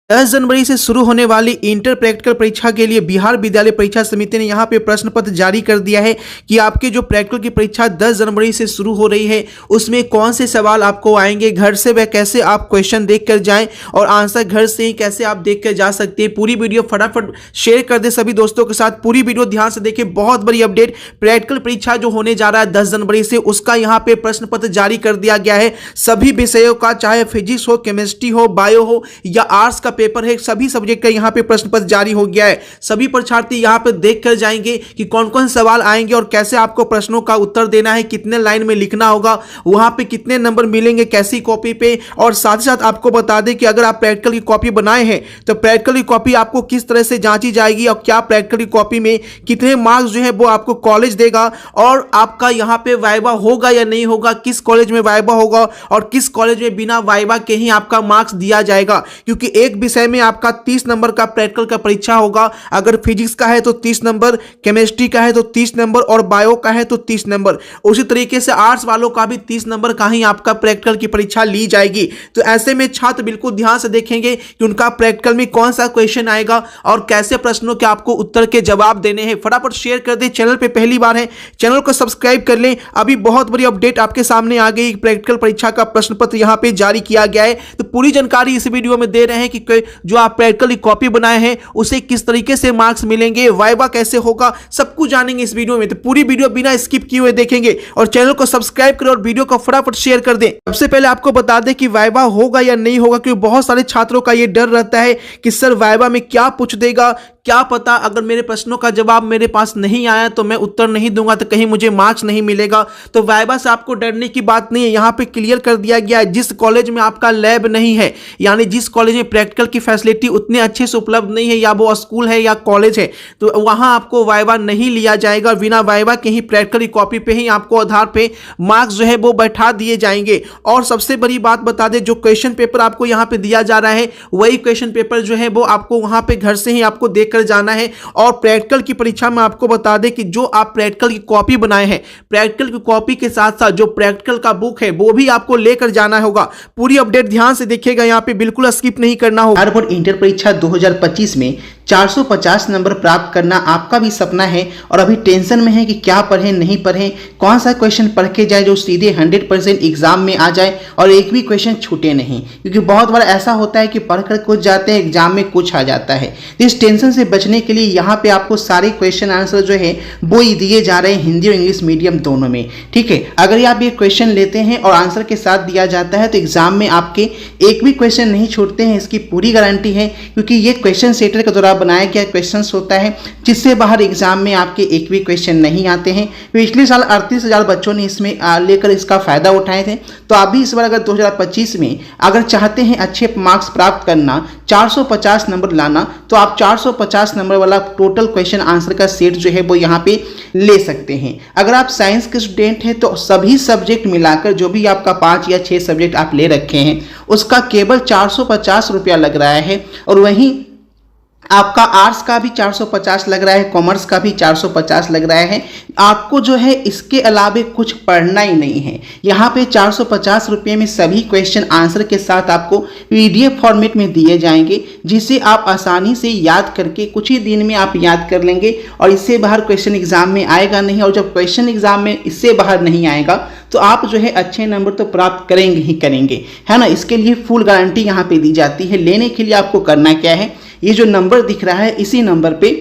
10 जनवरी से शुरू होने वाली इंटर प्रैक्टिकल परीक्षा के लिए बिहार विद्यालय परीक्षा समिति ने यहाँ पे प्रश्न पत्र जारी कर दिया है कि आपके जो प्रैक्टिकल की परीक्षा 10 जनवरी से शुरू हो रही है उसमें कौन से सवाल आपको आएंगे, घर से वह कैसे आप क्वेश्चन देख कर जाएं और आंसर घर से ही कैसे आप देख कर जा सकते हैं। पूरी वीडियो फटाफट शेयर कर दे सभी दोस्तों के साथ, पूरी वीडियो ध्यान से देखें। बहुत बड़ी अपडेट, प्रैक्टिकल परीक्षा जो होने जा रहा है 10 जनवरी से, उसका यहाँ पे प्रश्न पत्र जारी कर दिया गया है। सभी विषयों का, चाहे फिजिक्स हो, केमिस्ट्री हो, बायो हो या आर्ट्स का पेपर है, सभी सब्जेक्ट का यहाँ पे प्रश्न पत्र जारी हो गया है। सभी परीक्षार्थी यहाँ पे देख कर जाएंगे कि कौन कौन सवाल आएंगे और कैसे आपको प्रश्नों का उत्तर देना है, कितने लाइन में लिखना होगा, वहां पे कितने नंबर मिलेंगे, कैसी कॉपी पे। और साथ ही साथ आपको बता दें कि अगर आप प्रैक्टिकल की कॉपी बनाए हैं तो प्रैक्टिकल की कॉपी आपको किस तरह से जांची जाएगी और क्या प्रैक्टिकल की कॉपी में कितने मार्क्स जो है वो आपको कॉलेज देगा, और आपका यहाँ पे वाइवा होगा या नहीं होगा, किस कॉलेज में वाइवा होगा और किस कॉलेज में बिना वाइवा के ही आपका मार्क्स दिया जाएगा। क्योंकि एक विषय में आपका 30 नंबर का प्रैक्टिकल का परीक्षा होगा। अगर फिजिक्स का है तो 30 नंबर, केमिस्ट्री का है तो 30 नंबर और बायो का है तो 30 नंबर। उसी तरीके से आर्ट्स वालों का भी 30 नंबर का ही आपका प्रैक्टिकल की परीक्षा ली जाएगी। तो ऐसे में छात्र बिल्कुल ध्यान से देखेंगे कि उनका प्रैक्टिकल में कौन सा क्वेश्चन आएगा और कैसे प्रश्नों के आपको उत्तर के जवाब देने हैं। फटाफट शेयर कर दें। चैनल पे पहली बार है, चैनल को सब्सक्राइब कर लें। अभी बहुत बड़ी अपडेट आपके सामने आ गई, प्रैक्टिकल परीक्षा का प्रश्न पत्र यहां पे जारी किया गया है। तो पूरी जानकारी इस वीडियो में दे रहे हैं कि जो आप प्रैक्टिकल की कॉपी बनाए हैं उसे किस तरीके से मार्क्स मिलेंगे, वाइवा कैसे होगा, सब कुछ जानेंगे इस वीडियो में। तो पूरी वीडियो बिना स्किप किए हुए देखेंगे और चैनल को सब्सक्राइब करें और वीडियो को फटाफट शेयर कर दें। सबसे पहले आपको बता दें कि वाइवा होगा या नहीं होगा, क्योंकि बहुत सारे छात्रों का यह डर रहता है कि सर वाइवा में क्या पूछ देगा, क्या पता अगर मेरे प्रश्नों का जवाब मेरे पास नहीं आया तो मैं उत्तर नहीं दूंगा तो कहीं मुझे मार्क्स नहीं मिलेगा। तो वाइवा से आपको डरने की बात नहीं है। यहाँ पे क्लियर कर दिया गया है, जिस कॉलेज में आपका लैब नहीं है, यानी जिस कॉलेज में प्रैक्टिकल की फैसिलिटी उतने अच्छे से उपलब्ध नहीं है, या वो स्कूल है या कॉलेज है, तो वहां आपको वाइवा नहीं लिया जाएगा। बिना वाइवा के ही प्रैक्टिकल की कॉपी पे ही आपको आधार पे मार्क्स जो है वो बैठा दिए जाएंगे। और सबसे बड़ी बात बता दें, जो क्वेश्चन पेपर आपको यहाँ पे दिया जा रहा है वही क्वेश्चन पेपर जो है वो आपको वहां पे घर से ही आपको देख जाना है। और प्रैक्टिकल की परीक्षा में आपको बता दें कि जो आप प्रैक्टिकल की कॉपी बनाए हैं, प्रैक्टिकल की कॉपी के साथ साथ जो प्रैक्टिकल का बुक है वो भी आपको लेकर जाना होगा। पूरी अपडेट ध्यान से देखिएगा, यहाँ पे बिल्कुल स्किप नहीं करना होगा। बिहार बोर्ड इंटर परीक्षा 2025 में 450 नंबर प्राप्त करना आपका भी सपना है और अभी टेंशन में है कि क्या पढ़ें नहीं पढ़ें, कौन सा क्वेश्चन पढ़ के जाए जो सीधे 100% एग्जाम में आ जाए और एक भी क्वेश्चन छूटे नहीं। क्योंकि बहुत बार ऐसा होता है कि पढ़कर कुछ जाते हैं, एग्जाम में कुछ आ जाता है। इस टेंशन से बचने के लिए यहाँ पे आपको सारे क्वेश्चन आंसर जो है वो ही दिए जा रहे हैं, हिंदी और इंग्लिश मीडियम दोनों में। ठीक है, अगर आप ये क्वेश्चन लेते हैं और आंसर के साथ दिया जाता है तो एग्जाम में आपके एक भी क्वेश्चन नहीं छूटते हैं, इसकी पूरी गारंटी है। क्योंकि ये क्वेश्चन सेटर के द्वारा बनाया गया क्वेश्चंस होता है जिससे बाहर एग्जाम में आपके एक भी क्वेश्चन नहीं आते हैं। पिछले साल 38,000 बच्चों ने इसमें लेकर इसका फायदा उठाए थे। तो आप भी इस बार अगर 2025 में अगर चाहते हैं अच्छे मार्क्स प्राप्त करना, 450 नंबर लाना, तो आप 450 नंबर वाला टोटल क्वेश्चन आंसर का सेट जो है वो यहाँ पे ले सकते हैं। अगर आप साइंस के स्टूडेंट हैं तो सभी सब्जेक्ट मिलाकर जो भी आपका 5 या 6 सब्जेक्ट आप ले रखे हैं उसका केवल 450 रुपया लग रहा है। और वहीं आपका आर्ट्स का भी 450 लग रहा है, कॉमर्स का भी 450 लग रहा है। आपको जो है इसके अलावे कुछ पढ़ना ही नहीं है। यहाँ पे 450 रुपये में सभी क्वेश्चन आंसर के साथ आपको PDF फॉर्मेट में दिए जाएंगे, जिसे आप आसानी से याद करके कुछ ही दिन में आप याद कर लेंगे और इससे बाहर क्वेश्चन एग्जाम में आएगा नहीं। और जब क्वेश्चन एग्जाम में इससे बाहर नहीं आएगा तो आप जो है अच्छे नंबर तो प्राप्त करेंगे ही करेंगे, है ना। इसके लिए फुल गारंटी यहाँ पे दी जाती है। लेने के लिए आपको करना क्या है, ये जो नंबर दिख रहा है इसी नंबर पे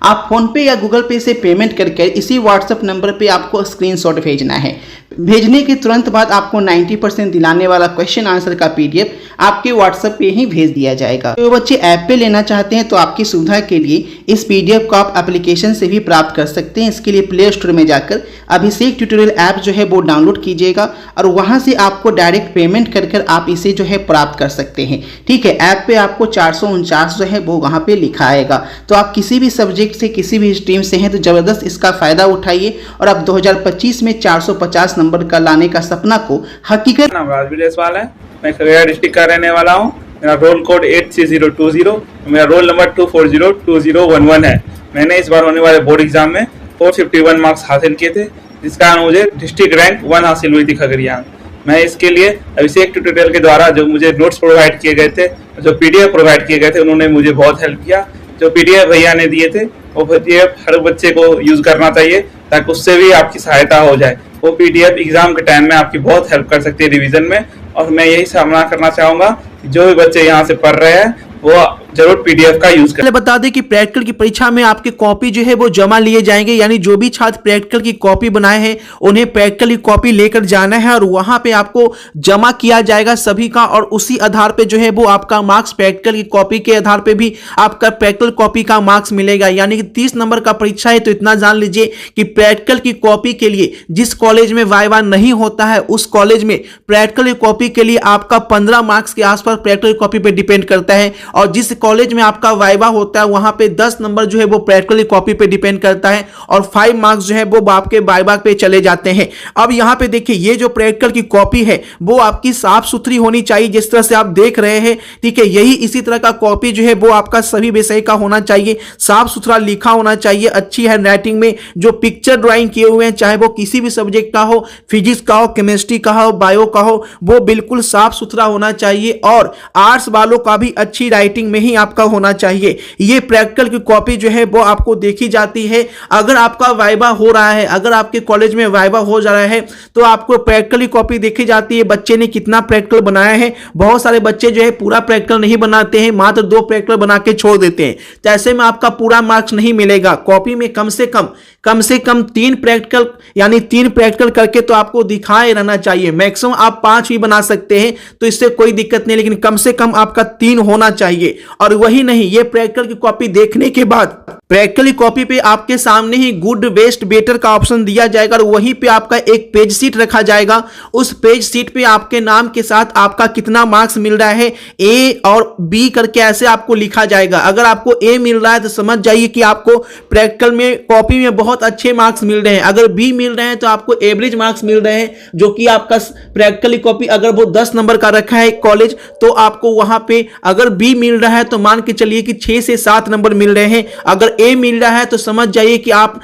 आप फोन पे या गूगल पे से पेमेंट करके इसी व्हाट्सएप नंबर पे आपको स्क्रीनशॉट भेजना है। भेजने के तुरंत बाद आपको 90% दिलाने वाला क्वेश्चन आंसर का PDF आपके व्हाट्सएप पे ही भेज दिया जाएगा। तो बच्चे ऐप पे लेना चाहते हैं तो आपकी सुविधा के लिए इस PDF को आप एप्लीकेशन से भी प्राप्त कर सकते हैं। इसके लिए प्ले स्टोर में जाकर अभिषेक ट्यूटोरियल ऐप जो है वो डाउनलोड कीजिएगा और वहाँ से आपको डायरेक्ट पेमेंट कर आप इसे जो है प्राप्त कर सकते हैं। ठीक है, ऐप पे आपको 449 जो है वो वहाँ पे लिखा आएगा। तो आप किसी भी सब्जेक्ट से, किसी भी स्ट्रीम से हैं तो जबरदस्त इसका फायदा उठाइए और आप 2025 में 450 नंबर का लाने का सपना को हकीकत। नाम राजवीर जायसवाल है, मैं खगड़िया डिस्ट्रिक्ट का रहने वाला हूँ। मेरा रोल कोड 83020, मेरा रोल नंबर 2402011 है। मैंने इस बार होने वाले बोर्ड एग्जाम में 451 मार्क्स हासिल किए थे, जिस कारण मुझे डिस्ट्रिक्ट रैंक 1 हासिल हुई थी खगड़िया। मैं इसके लिए अभिषेक ट्यूटोरियल के द्वारा जो मुझे नोट्स प्रोवाइड किए गए थे, जो पीडीएफ प्रोवाइड किए गए थे, उन्होंने मुझे बहुत हेल्प किया। जो पीडीएफ भैया ने दिए थे वो पीडीएफ हर बच्चे को यूज करना चाहिए ताकि उससे भी आपकी सहायता हो जाए। वो पीडीएफ एग्जाम के टाइम में आपकी बहुत हेल्प कर सकती है रिवीजन में। और मैं यही सामना करना चाहूंगा कि जो भी बच्चे यहाँ से पढ़ रहे हैं वो जरूर पीडीएफ का यूज करें। बता दें कि प्रैक्टिकल की परीक्षा में आपके कॉपी जो है वो जमा लिए जाएंगे, यानी जो भी छात्र प्रैक्टिकल की कॉपी बनाए हैं उन्हें प्रैक्टिकल की कॉपी लेकर जाना है और वहां पे आपको जमा किया जाएगा सभी का, और उसी आधार पे जो है वो आपका मार्क्स प्रैक्टिकल की कॉपी के आधार पे भी आपका प्रैक्टिकल कॉपी का मार्क्स मिलेगा। यानी कि 30 नंबर का परीक्षा है तो इतना जान लीजिए कि प्रैक्टिकल की कॉपी के लिए जिस कॉलेज में वाइवा नहीं होता है उस कॉलेज में प्रैक्टिकल की कॉपी के लिए आपका 15 मार्क्स के आसपास प्रैक्टिकल की कॉपी पे डिपेंड करता है, और जिस कॉलेज में आपका वाइवा होता है वहां पे 10 नंबर जो है वो प्रैक्टिकल कॉपी पे डिपेंड करता है और 5 मार्क्स जो है वो आपके वाइवा पे चले जाते हैं। अब यहां पे देखिए ये जो प्रैक्टिकल की कॉपी है वो आपकी साफ सुथरी होनी चाहिए, जिस तरह से आप देख रहे हैं, ठीक है। यही इसी तरह का कॉपी जो है वो आपका सभी विषय का होना चाहिए, साफ सुथरा लिखा होना चाहिए, अच्छी हैंड राइटिंग में जो पिक्चर ड्राइंग किए हुए हैं, चाहे वो किसी भी सब्जेक्ट का हो, फिजिक्स का हो, केमिस्ट्री का हो, बायो का हो, वो बिल्कुल साफ सुथरा होना चाहिए। और आर्ट्स वालों का भी अच्छी राइटिंग में ही आपका होना चाहिए। ये प्रैक्टिकल की कॉपी जो है वो आपको देखी जाती है। अगर आपका वाइवा हो रहा है, अगर आपके कॉलेज में वाइवा हो जा रहा है तो आपको प्रैक्टिकल की कॉपी देखी जाती है, बच्चे ने कितना प्रैक्टिकल बनाया है। बहुत सारे बच्चे जो है पूरा प्रैक्टिकल नहीं बनाते हैं, मात्र 2 प्रैक्टिकल बना के छोड़ देते हैं, तो ऐसे में आपका पूरा मार्क्स नहीं मिलेगा। कॉपी में कम से कम 3 प्रैक्टिकल, यानी 3 प्रैक्टिकल करके तो आपको दिखाए रहना चाहिए। मैक्सिमम आप 5 भी बना सकते हैं तो इससे कोई दिक्कत नहीं, लेकिन कम से कम आपका 3 होना चाहिए। और वही नहीं, ये प्रैक्टिकल की कॉपी देखने के बाद प्रैक्टिकल की कॉपी पे आपके सामने ही गुड बेस्ट बेटर का ऑप्शन दिया जाएगा और वहीं पे आपका एक पेज शीट रखा जाएगा। उस पेज शीट पे आपके नाम के साथ आपका कितना मार्क्स मिल रहा है, ए और बी करके ऐसे आपको लिखा जाएगा। अगर आपको ए मिल रहा है तो समझ जाइए कि आपको प्रैक्टिकल में कॉपी में बहुत अच्छे मार्क्स मिल रहे हैं। अगर बी मिल रहे हैं तो आपको एवरेज मार्क्स मिल रहे हैं, जो कि आपका प्रैक्टिकल की कॉपी अगर वो 10 नंबर का रखा है कॉलेज तो आपको वहां पे अगर बी मिल रहा है तो मान के चलिए कि 6 से 7 नंबर मिल रहे हैं। अगर ए मिल रहा है तो समझ जाइए कि आप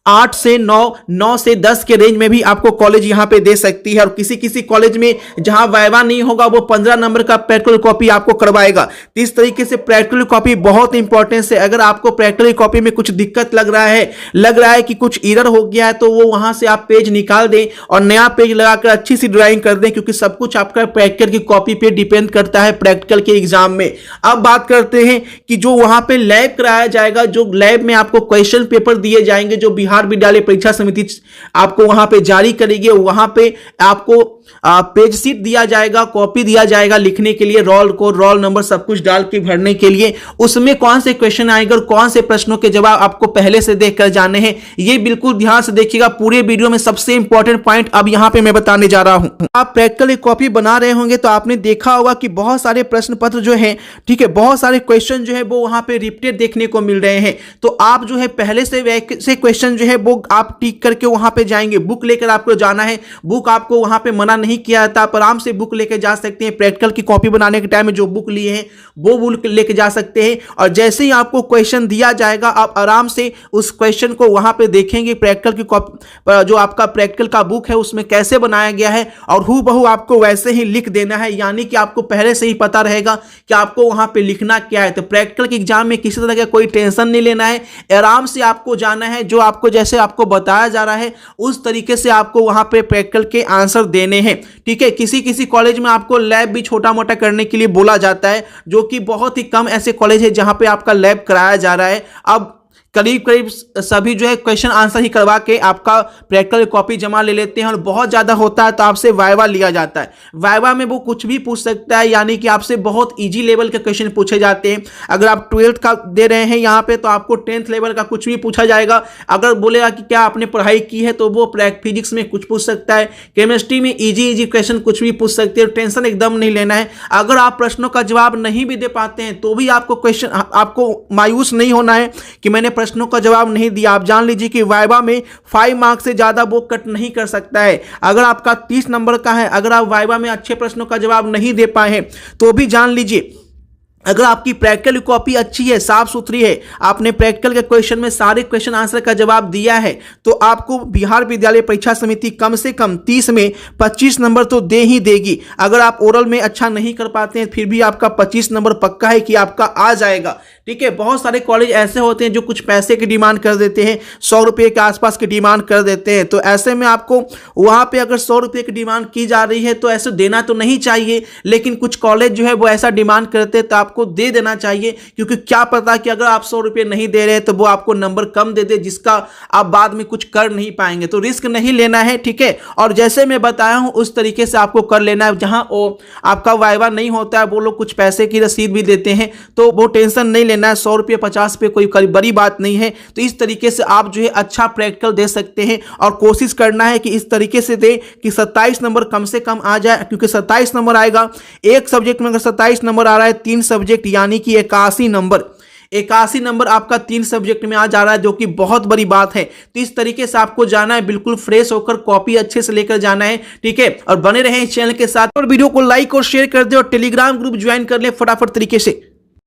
8 से 9 से 10 के रेंज में भी आपको कॉलेज यहां पे दे सकती है। और किसी कॉलेज में जहां वाइवा नहीं होगा वो 15 नंबर का प्रैक्टिकल कॉपी आपको करवाएगा। तो इस तरीके से प्रैक्टिकल कॉपी बहुत इंपॉर्टेंस है। अगर आपको प्रैक्टिकल कॉपी में कुछ दिक्कत लग रहा है कि कुछ एरर हो गया है तो वो वहां से आप पेज निकाल दें और नया पेज लगाकर अच्छी सी ड्राइंग कर दें, क्योंकि सब कुछ आपका प्रैक्टिकल की कॉपी पे डिपेंड करता है प्रैक्टिकल के एग्जाम में। अब बात करते हैं कि जो वहां पे लैब कराया जाएगा, जो लैब में आपको क्वेश्चन पेपर दिए जाएंगे, जो बिहार विद्यालय परीक्षा समिति आपको वहां पे जारी करेगी। वहां पे आपको पेज शीट दिया जाएगा, कॉपी दिया जाएगा लिखने के लिए, रोल कोड, रोल नंबर सब कुछ डाल के भरने के लिए। उसमें कौन से क्वेश्चन आएंगे और कौन से प्रश्नों के जवाब आपको पहले से देखकर जाने हैं, ये बिल्कुल ध्यान से देखिएगा। पूरे वीडियो में सबसे इंपॉर्टेंट पॉइंट अब यहां पे मैं बताने जा रहा हूं। आप प्रैक्टिकल कॉपी बना रहे होंगे तो आपने देखा होगा कि बहुत सारे प्रश्न पत्र जो है, ठीक है, बहुत सारे क्वेश्चन जो है वो वहां पे रिपीटेड देखने को मिल रहे हैं। तो आप जो है पहले से क्वेश्चन जो है वो आप टिक करके वहां पे जाएंगे। बुक लेकर आपको जाना है, बुक आपको वहां पे मना नहीं किया जाता, आप आराम से बुक लेके जा सकते हैं। प्रैक्टिकल की कॉपी बनाने के टाइम में जो बुक लिए हैं वो बुक लेके जा सकते हैं। और जैसे ही आपको क्वेश्चन दिया जाएगा आप आराम से उस क्वेश्चन को वहां पे देखेंगे। प्रैक्टिकल की कॉपी जो आपका प्रैक्टिकल का बुक है उसमें कैसे बनाया गया है और हूबहू आपको वैसे ही लिख देना है, यानी कि आपको पहले से ही पता रहेगा कि आपको वहां पे लिखना क्या है। तो प्रैक्टिकल के एग्जाम में किसी तरह का कोई टेंशन नहीं लेना है, आराम से आपको जाना है। जो आपको जैसे आपको बताया जा रहा है उस तरीके से आपको वहां पे प्रैक्टिकल के आंसर देने हैं, ठीक है। किसी कॉलेज में आपको लैब भी छोटा मोटा करने के लिए बोला जाता है, जो कि बहुत ही कम ऐसे कॉलेज है जहां पे आपका लैब कराया जा रहा है। अब करीब सभी जो है क्वेश्चन आंसर ही करवा के आपका प्रैक्टिकल कॉपी जमा ले लेते हैं। और बहुत ज़्यादा होता है तो आपसे वाइवा लिया जाता है। वाइवा में वो कुछ भी पूछ सकता है, यानी कि आपसे बहुत इजी लेवल के क्वेश्चन पूछे जाते हैं। अगर आप 12th का दे रहे हैं यहाँ पे तो आपको 10th लेवल का कुछ भी पूछा जाएगा। अगर बोलेगा कि क्या आपने पढ़ाई की है तो वो फिजिक्स में कुछ पूछ सकता है, केमिस्ट्री में इजी क्वेश्चन कुछ भी पूछ सकते हैं। टेंशन एकदम नहीं लेना है। अगर आप प्रश्नों का जवाब नहीं भी दे पाते हैं तो भी आपको मायूस नहीं होना है कि मैंने प्रश्नों का जवाब नहीं दिया। आप जान लीजिए कि वाइवा में 5 मार्क्स से ज्यादा वो कट नहीं कर सकता है। अगर आपका 30 नंबर का है, अगर आप वाइवा में अच्छे प्रश्नों का जवाब नहीं दे पाए हैं तो भी जान लीजिए अगर आपकी प्रैक्टिकल कॉपी अच्छी है, साफ सुथरी है, आपने प्रैक्टिकल के क्वेश्चन में सारे क्वेश्चन आंसर का जवाब दिया है, तो आपको बिहार विद्यालय परीक्षा समिति कम से कम 30 में 25 नंबर तो दे ही देगी। अगर आप ओरल में अच्छा नहीं कर पाते हैं फिर भी आपका 25 नंबर पक्का है कि आपका आ जाएगा। ठीक है, बहुत सारे कॉलेज ऐसे होते हैं जो कुछ पैसे की डिमांड कर देते हैं, 100 रुपये के आसपास की डिमांड कर देते हैं। तो ऐसे में आपको वहाँ पे अगर 100 रुपये की डिमांड की जा रही है तो ऐसे देना तो नहीं चाहिए, लेकिन कुछ कॉलेज जो है वो ऐसा डिमांड करते हैं तो आपको दे देना चाहिए, क्योंकि क्या पता कि अगर आप 100 रुपये नहीं दे रहे तो वो आपको नंबर कम दे दे जिसका आप बाद में कुछ कर नहीं पाएंगे। तो रिस्क नहीं लेना है। ठीक है, और जैसे मैं बताया हूँ उस तरीके से आपको कर लेना है। जहाँ वो आपका वाइवा नहीं होता है वो लोग कुछ पैसे की रसीद भी देते हैं, तो वो टेंशन नहीं लेना है। 100 रुपये 50 रुपये कोई बड़ी बात नहीं है। तो इस तरीके से आप जो है अच्छा प्रैक्टिकल दे सकते हैं और कोशिश करना है कि इस तरीके से दे कि 27 नंबर कम से कम आ जाए, क्योंकि 27 नंबर आएगा एक सब्जेक्ट में। अगर 27 नंबर आ रहा है 3 सब्जेक्ट यानी कि 81 नंबर, 81 नंबर आपका 3 सब्जेक्ट में आ जा रहा है, जो कि बहुत बड़ी बात है। तो इस तरीके से आपको जाना है, बिल्कुल फ्रेश होकर कॉपी अच्छे से लेकर जाना है। ठीक है, और बने रहें इस चैनल के साथ और वीडियो को लाइक और शेयर कर दे और टेलीग्राम ग्रुप ज्वाइन कर ले फटाफट तरीके से।